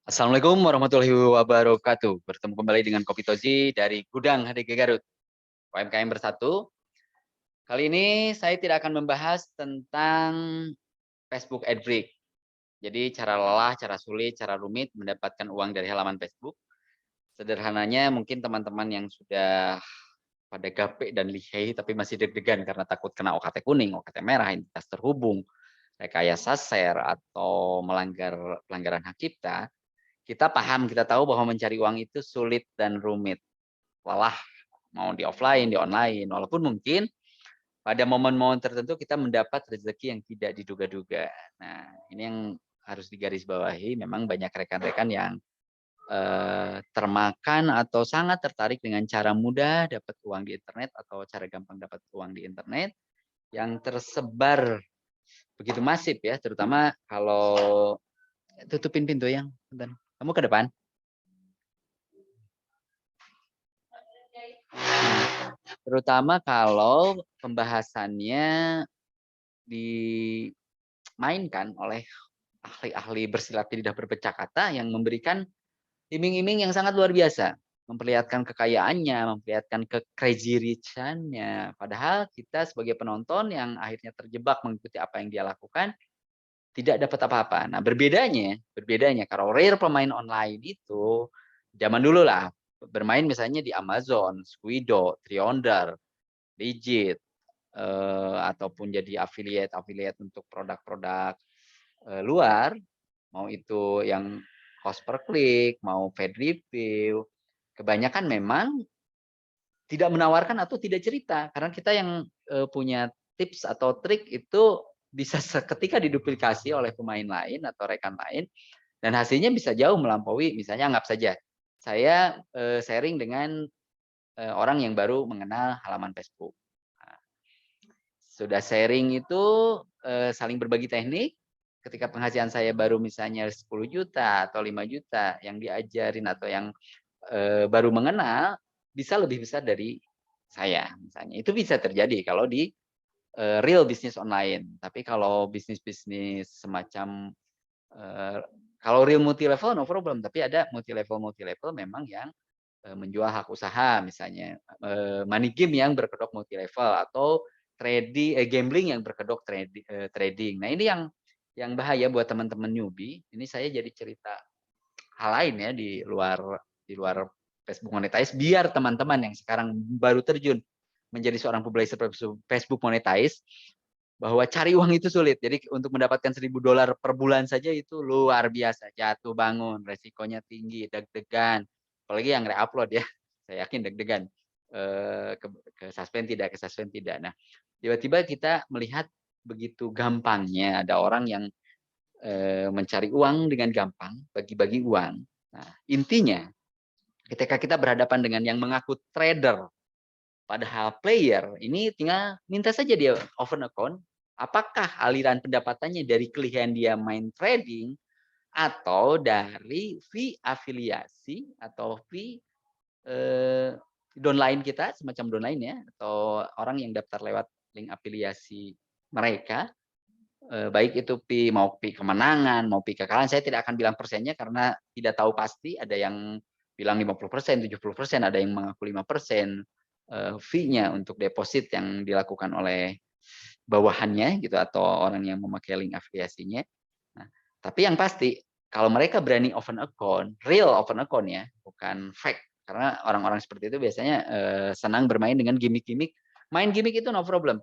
Assalamualaikum warahmatullahi wabarakatuh. Bertemu kembali dengan Kopi Tozi dari Gudang HDG Garut, UMKM Bersatu. Kali ini saya tidak akan membahas tentang Facebook Adbreak. Jadi cara lelah, cara sulit, cara rumit mendapatkan uang dari halaman Facebook. Sederhananya mungkin teman-teman yang sudah pada gape dan lihai tapi masih deg-degan karena takut kena OKT kuning, OKT merah, identitas terhubung, rekayasa share atau melanggar pelanggaran hak cipta. Kita paham, kita tahu bahwa mencari uang itu sulit dan rumit. Lelah, mau di offline, di online. Walaupun mungkin pada momen-momen tertentu kita mendapat rezeki yang tidak diduga-duga. Nah, ini yang harus digarisbawahi. Memang banyak rekan-rekan yang termakan atau sangat tertarik dengan cara mudah dapat uang di internet atau cara gampang dapat uang di internet yang tersebar begitu masif ya, terutama kalau tutupin pintu yang, kamu ke depan. Terutama kalau pembahasannya dimainkan oleh ahli-ahli bersilat lidah berpecah kata yang memberikan iming-iming yang sangat luar biasa, memperlihatkan kekayaannya, memperlihatkan ke-crazy rich-nya. Padahal kita sebagai penonton yang akhirnya terjebak mengikuti apa yang dia lakukan, tidak dapat apa-apa. Nah, berbedanya kalau real pemain online itu zaman dulu lah, bermain misalnya di Amazon, Squiddo, Triyonder, Digit, ataupun jadi affiliate untuk produk-produk luar, mau itu yang cost per klik, mau paid review, kebanyakan memang tidak menawarkan atau tidak cerita. Karena kita yang punya tips atau trik itu bisa seketika diduplikasi oleh pemain lain atau rekan lain, dan hasilnya bisa jauh melampaui. Misalnya anggap saja, saya sharing dengan orang yang baru mengenal halaman Facebook. Nah, sudah sharing itu saling berbagi teknik. Ketika penghasilan saya baru misalnya 10 juta atau 5 juta, yang diajarin atau yang baru mengenal bisa lebih besar dari saya misalnya. Itu bisa terjadi kalau di real bisnis online. Tapi kalau bisnis-bisnis semacam kalau real multi level no problem, tapi ada multi level memang yang menjual hak usaha misalnya, money game yang berkedok multi level atau gambling yang berkedok trading. Nah, ini yang bahaya buat teman-teman newbie. Ini saya jadi cerita hal lain ya di luar Facebook Monetize, biar teman-teman yang sekarang baru terjun menjadi seorang publisher Facebook Monetize, bahwa cari uang itu sulit. Jadi untuk mendapatkan $1.000 per bulan saja itu luar biasa, jatuh bangun, resikonya tinggi, deg-degan. Apalagi yang re-upload ya, saya yakin deg-degan. Ke suspend tidak, ke suspend tidak. Nah, tiba-tiba kita melihat begitu gampangnya ada orang yang mencari uang dengan gampang, bagi-bagi uang. Nah, intinya ketika kita berhadapan dengan yang mengaku trader, padahal player, ini tinggal minta saja dia open account, apakah aliran pendapatannya dari kelihayan dia main trading atau dari fee afiliasi atau fee downline kita, semacam downline ya, atau orang yang daftar lewat link afiliasi mereka, baik itu mau pi kemenangan, mau pi kekalahan, saya tidak akan bilang persennya karena tidak tahu pasti, ada yang bilang 50%, 70%, ada yang mengaku 5%, fee-nya untuk deposit yang dilakukan oleh bawahannya gitu atau orang yang memakai link afiliasinya. Nah, tapi yang pasti kalau mereka berani open account, real open account ya, bukan fake. Karena orang-orang seperti itu biasanya senang bermain dengan gimmick-gimmick. Main gimmick itu no problem.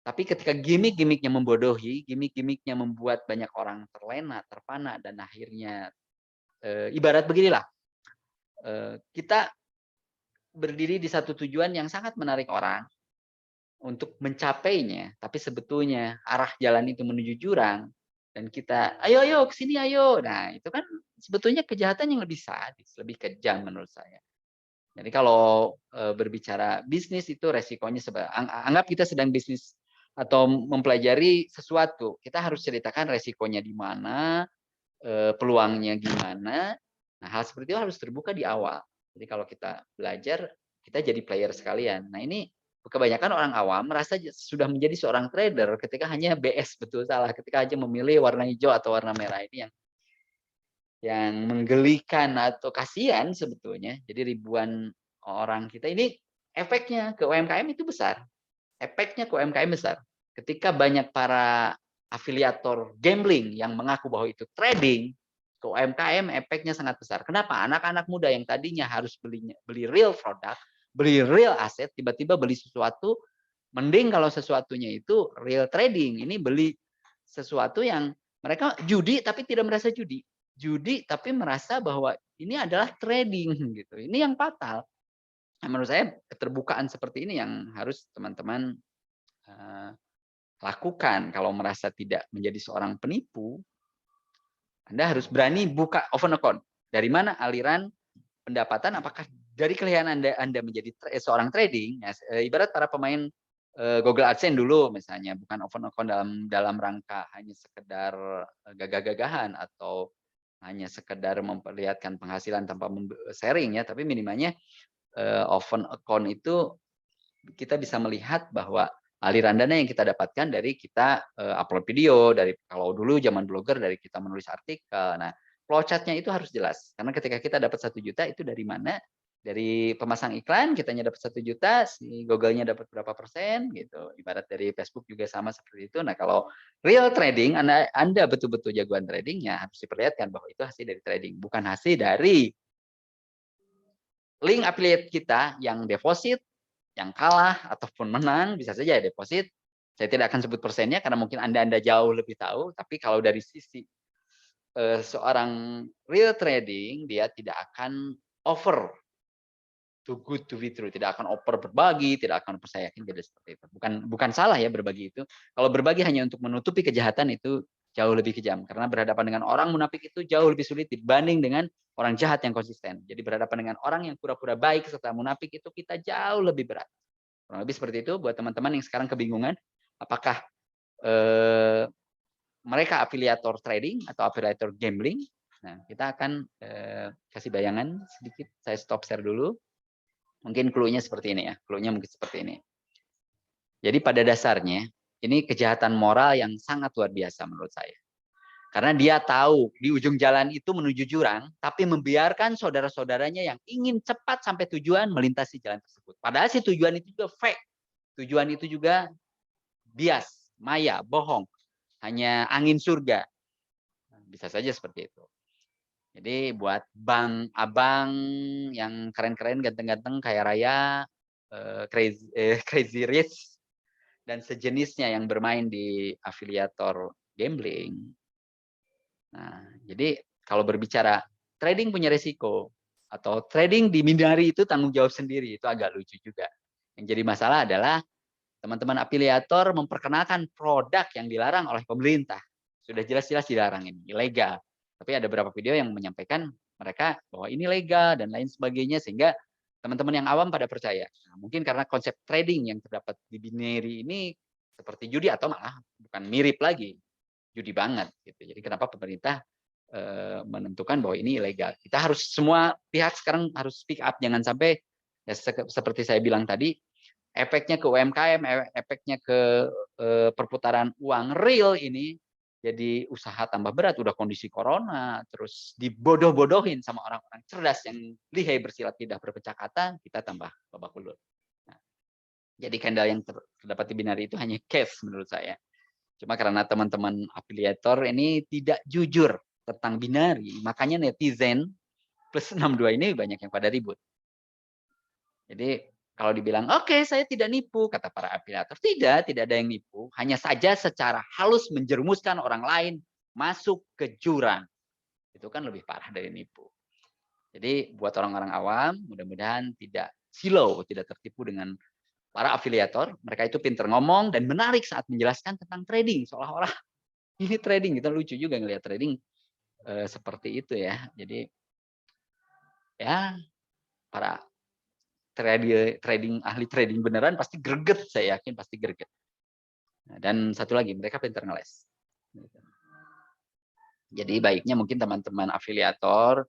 Tapi ketika gimmick-gimmicknya membodohi, gimmick-gimmicknya membuat banyak orang terlena, terpana, dan akhirnya ibarat beginilah, kita berdiri di satu tujuan yang sangat menarik orang untuk mencapainya, tapi sebetulnya arah jalan itu menuju jurang, dan kita, ayo ayo kesini ayo. Nah, itu kan sebetulnya kejahatan yang lebih sadis, lebih kejam menurut saya. Jadi kalau berbicara bisnis itu resikonya anggap kita sedang bisnis atau mempelajari sesuatu, kita harus ceritakan resikonya di mana, peluangnya gimana. Nah, hal seperti itu harus terbuka di awal. Jadi kalau kita belajar, kita jadi player sekalian. Nah, ini kebanyakan orang awam merasa sudah menjadi seorang trader ketika hanya BS, betul salah, ketika hanya memilih warna hijau atau warna merah. Ini yang menggelikan atau kasihan sebetulnya. Jadi ribuan orang kita ini efeknya ke UMKM itu besar. Efeknya ke UMKM besar. Ketika banyak para afiliator gambling yang mengaku bahwa itu trading, ke UMKM efeknya sangat besar. Kenapa? Anak-anak muda yang tadinya harus beli real product, beli real aset, tiba-tiba beli sesuatu, mending kalau sesuatunya itu real trading. Ini beli sesuatu yang mereka judi tapi tidak merasa judi. Judi tapi merasa bahwa ini adalah trading gitu. Ini yang fatal. Nah, menurut saya keterbukaan seperti ini yang harus teman-teman lakukan. Kalau merasa tidak menjadi seorang penipu, Anda harus berani buka open account. Dari mana aliran pendapatan? Apakah dari kelihatan Anda menjadi seorang trading? Ya, ibarat para pemain Google AdSense dulu misalnya, bukan open account dalam rangka hanya sekedar gagah-gagahan atau hanya sekedar memperlihatkan penghasilan tanpa sharing ya, tapi minimalnya open account itu kita bisa melihat bahwa aliran dana yang kita dapatkan dari kita upload video, dari kalau dulu zaman blogger dari kita menulis artikel. Nah, flowchart-nya itu harus jelas. Karena ketika kita dapat 1 juta itu dari mana? Dari pemasang iklan, kitanya dapat 1 juta, si Google-nya dapat berapa persen gitu. Ibarat dari Facebook juga sama seperti itu. Nah, kalau real trading, Anda betul-betul jagoan trading, ya harus diperlihatkan bahwa itu hasil dari trading, bukan hasil dari link affiliate kita yang deposit, yang kalah ataupun menang, bisa saja deposit. Saya tidak akan sebut persennya karena mungkin Anda jauh lebih tahu, tapi kalau dari sisi seorang real trading, dia tidak akan over too good to be true, tidak akan over berbagi, tidak akan percaya, yakin tidak seperti itu. Bukan salah ya berbagi itu. Kalau berbagi hanya untuk menutupi kejahatan itu jauh lebih kejam karena berhadapan dengan orang munafik itu jauh lebih sulit dibanding dengan orang jahat yang konsisten. Jadi berhadapan dengan orang yang pura-pura baik serta munafik itu kita jauh lebih berat. Kurang lebih seperti itu buat teman-teman yang sekarang kebingungan apakah mereka afiliator trading atau afiliator gambling. Nah, kita akan kasih bayangan sedikit. Saya stop share dulu. Mungkin clue-nya seperti ini ya. Clue-nya mungkin seperti ini. Jadi pada dasarnya ini kejahatan moral yang sangat luar biasa menurut saya. Karena dia tahu di ujung jalan itu menuju jurang, tapi membiarkan saudara-saudaranya yang ingin cepat sampai tujuan melintasi jalan tersebut. Padahal si tujuan itu juga fake. Tujuan itu juga bias, maya, bohong. Hanya angin surga. Bisa saja seperti itu. Jadi buat bang abang yang keren-keren, ganteng-ganteng, kaya raya, crazy rich, dan sejenisnya yang bermain di afiliator gambling. Nah, jadi kalau berbicara trading punya resiko, atau trading di Minari itu tanggung jawab sendiri, itu agak lucu juga. Yang jadi masalah adalah teman-teman afiliator memperkenalkan produk yang dilarang oleh pemerintah. Sudah jelas-jelas dilarang ini, ilegal. Tapi ada beberapa video yang menyampaikan mereka bahwa ini legal dan lain sebagainya, sehingga teman-teman yang awam pada percaya. Nah, mungkin karena konsep trading yang terdapat di Binary ini seperti judi atau malah bukan mirip lagi, judi banget. Gitu. Jadi kenapa pemerintah menentukan bahwa ini ilegal? Kita harus semua pihak sekarang harus speak up, jangan sampai ya seperti saya bilang tadi, efeknya ke UMKM, efeknya ke perputaran uang real ini jadi usaha tambah berat. Udah kondisi corona, terus dibodoh-bodohin sama orang-orang cerdas yang lihai bersilat lidah berpecah kata, kita tambah babak belur. Nah, jadi kendala yang terdapat di Binari itu hanya case menurut saya. Cuma karena teman-teman afiliator ini tidak jujur tentang Binari, makanya netizen plus 62 ini banyak yang pada ribut. Jadi kalau dibilang, oke, saya tidak nipu, kata para afiliator. Tidak ada yang nipu. Hanya saja secara halus menjerumuskan orang lain masuk ke jurang. Itu kan lebih parah dari nipu. Jadi buat orang-orang awam, mudah-mudahan tidak silau, tidak tertipu dengan para afiliator. Mereka itu pintar ngomong dan menarik saat menjelaskan tentang trading. Seolah-olah ini trading. Kita lucu juga ngelihat trading seperti itu ya. Jadi ya para trading ahli trading beneran pasti greget, saya yakin pasti greget. Dan satu lagi, mereka pintar ngeles. Jadi baiknya mungkin teman-teman afiliator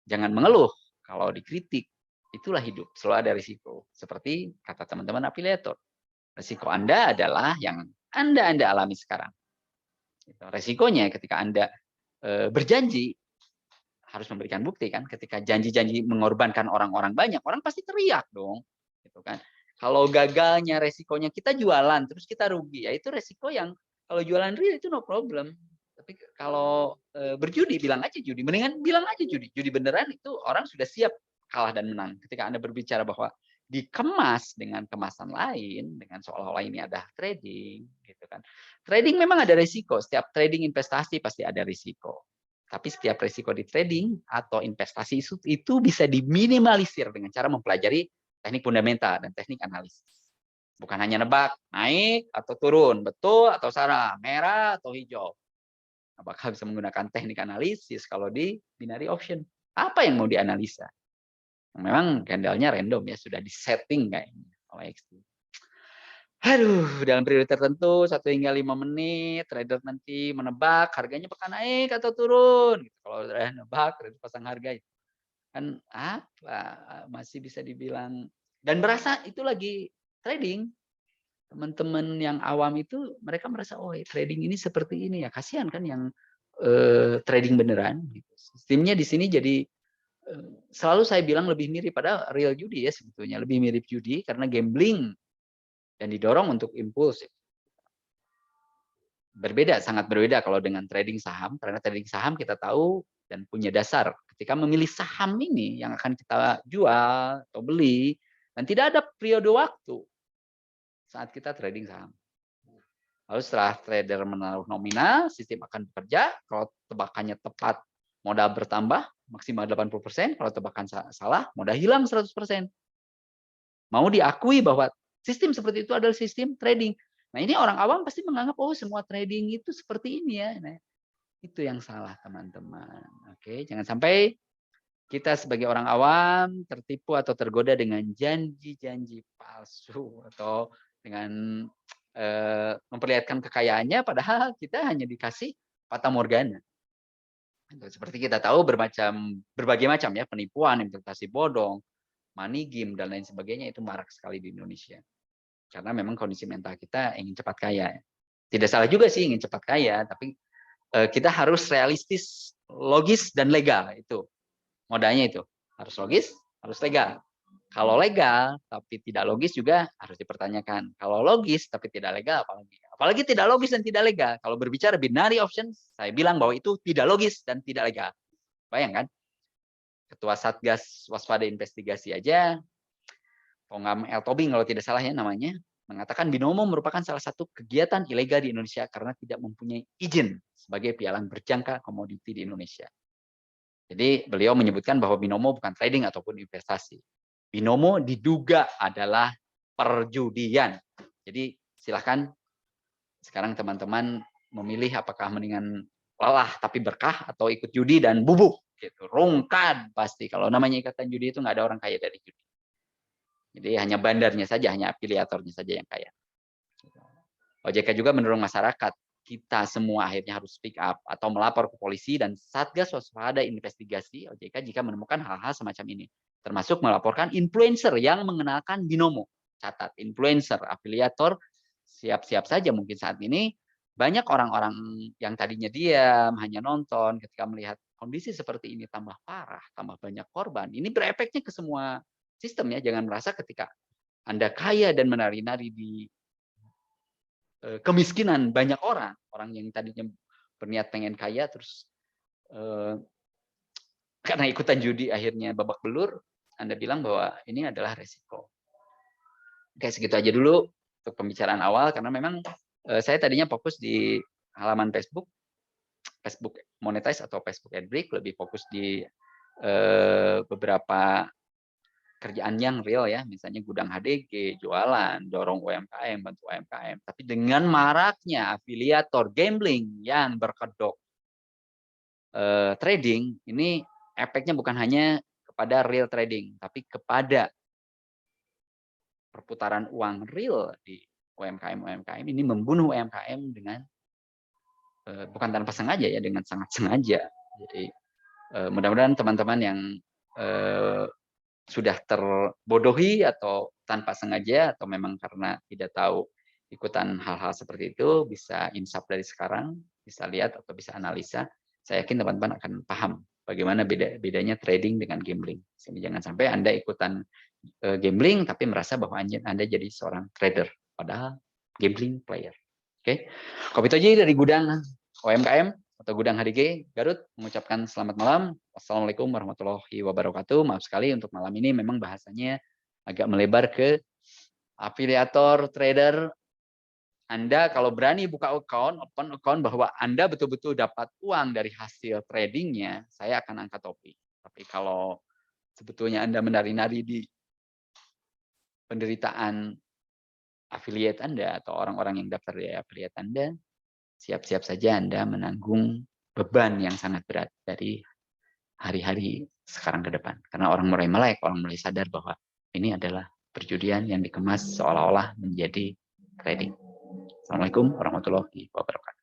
jangan mengeluh kalau dikritik. Itulah hidup, selalu ada risiko. Seperti kata teman-teman afiliator. Risiko Anda adalah yang Anda alami sekarang. Risikonya ketika Anda berjanji harus memberikan bukti kan. Ketika janji-janji mengorbankan orang-orang banyak, orang pasti teriak dong, gitu kan. Kalau gagalnya resikonya kita jualan terus kita rugi, ya itu resiko yang kalau jualan real itu no problem. Tapi kalau berjudi bilang aja judi, mendingan bilang aja judi. Judi beneran itu orang sudah siap kalah dan menang. Ketika Anda berbicara bahwa dikemas dengan kemasan lain, dengan seolah-olah ini ada trading, gitu kan. Trading memang ada risiko. Setiap trading investasi pasti ada risiko. Tapi setiap risiko di trading atau investasi itu bisa diminimalisir dengan cara mempelajari teknik fundamental dan teknik analisis. Bukan hanya nebak naik atau turun, betul atau salah, merah atau hijau. Apakah bisa menggunakan teknik analisis kalau di binary option? Apa yang mau dianalisa? Memang candle-nya random ya, sudah di-setting kayaknya oleh XT. Aduh, dalam periode tertentu 1 hingga 5 menit, trader nanti menebak harganya bakal naik atau turun. Gitu. Kalau udah nebak, pasang harga kan apa masih bisa dibilang dan berasa itu lagi trading. Teman-teman yang awam itu mereka merasa oh trading ini seperti ini ya, kasihan kan yang trading beneran. Gitu. Sistemnya di sini jadi selalu saya bilang lebih mirip pada real judi ya sebetulnya, lebih mirip judi karena gambling dan didorong untuk impulsif. Berbeda, sangat berbeda kalau dengan trading saham, karena trading saham kita tahu dan punya dasar. Ketika memilih saham ini yang akan kita jual atau beli, dan tidak ada periode waktu saat kita trading saham. Lalu setelah trader menaruh nominal, sistem akan bekerja. Kalau tebakannya tepat, modal bertambah maksimal 80%. Kalau tebakan salah, modal hilang 100%. Mau diakui bahwa sistem seperti itu adalah sistem trading. Nah ini orang awam pasti menganggap, oh semua trading itu seperti ini ya. Nah, itu yang salah teman-teman. Oke, jangan sampai kita sebagai orang awam tertipu atau tergoda dengan janji-janji palsu atau dengan memperlihatkan kekayaannya padahal kita hanya dikasih fata morgana. Seperti kita tahu berbagai macam ya penipuan, investasi bodong, money game dan lain sebagainya itu marak sekali di Indonesia. Karena memang kondisi mental kita ingin cepat kaya. Tidak salah juga sih ingin cepat kaya, tapi kita harus realistis, logis dan legal itu. Modalnya itu harus logis, harus legal. Kalau legal tapi tidak logis juga harus dipertanyakan. Kalau logis tapi tidak legal apalagi. Apalagi tidak logis dan tidak legal. Kalau berbicara binary option, saya bilang bahwa itu tidak logis dan tidak legal. Bayangkan, Ketua Satgas Waspada Investigasi aja, Tongam El Tobing kalau tidak salah ya namanya, mengatakan binomo merupakan salah satu kegiatan ilegal di Indonesia karena tidak mempunyai izin sebagai pialang berjangka komoditi di Indonesia. Jadi beliau menyebutkan bahwa binomo bukan trading ataupun investasi. Binomo diduga adalah perjudian. Jadi silahkan sekarang teman-teman memilih apakah mendingan lelah tapi berkah atau ikut judi dan bubuk. Gitu. Rungkad pasti. Kalau namanya ikatan judi itu nggak ada orang kaya dari judi. Jadi hanya bandarnya saja, hanya afiliatornya saja yang kaya. OJK juga mendorong masyarakat kita semua akhirnya harus speak up atau melapor ke polisi dan Satgas Waspada Investigasi OJK jika menemukan hal-hal semacam ini. Termasuk melaporkan influencer yang mengenalkan binomo. Catat, influencer, afiliator, siap-siap saja mungkin saat ini banyak orang-orang yang tadinya diam, hanya nonton, ketika melihat kondisi seperti ini tambah parah, tambah banyak korban. Ini berefeknya ke semua sistem ya. Jangan merasa ketika Anda kaya dan menari-nari di kemiskinan banyak orang yang tadinya berniat pengen kaya terus karena ikutan judi akhirnya babak belur, Anda bilang bahwa ini adalah resiko. Oke, segitu aja dulu untuk pembicaraan awal karena memang saya tadinya fokus di halaman Facebook monetize atau Facebook Adbreak, lebih fokus di beberapa kerjaan yang real ya, misalnya gudang HDG, jualan, dorong UMKM, bantu UMKM. Tapi dengan maraknya afiliator gambling yang berkedok trading, ini efeknya bukan hanya kepada real trading, tapi kepada perputaran uang real di UMKM ini membunuh UMKM dengan bukan tanpa sengaja ya, dengan sangat sengaja. Jadi mudah-mudahan teman-teman yang sudah terbodohi atau tanpa sengaja atau memang karena tidak tahu ikutan hal-hal seperti itu bisa insaf dari sekarang, bisa lihat atau bisa analisa. Saya yakin teman-teman akan paham bagaimana bedanya trading dengan gambling. Jadi jangan sampai Anda ikutan gambling tapi merasa bahwa Anda jadi seorang trader, padahal gambling player. Oke. Kopi Toji dari gudang UMKM atau gudang HDG Garut mengucapkan selamat malam. Wassalamualaikum warahmatullahi wabarakatuh. Maaf sekali untuk malam ini memang bahasanya agak melebar ke afiliator, trader. Anda kalau berani buka open account bahwa Anda betul-betul dapat uang dari hasil tradingnya, saya akan angkat topi. Tapi kalau sebetulnya Anda menari-nari di penderitaan affiliate Anda atau orang-orang yang daftar di affiliate Anda, siap-siap saja Anda menanggung beban yang sangat berat dari hari-hari sekarang ke depan. Karena orang mulai melek, orang mulai sadar bahwa ini adalah perjudian yang dikemas seolah-olah menjadi trading. Assalamualaikum warahmatullahi wabarakatuh.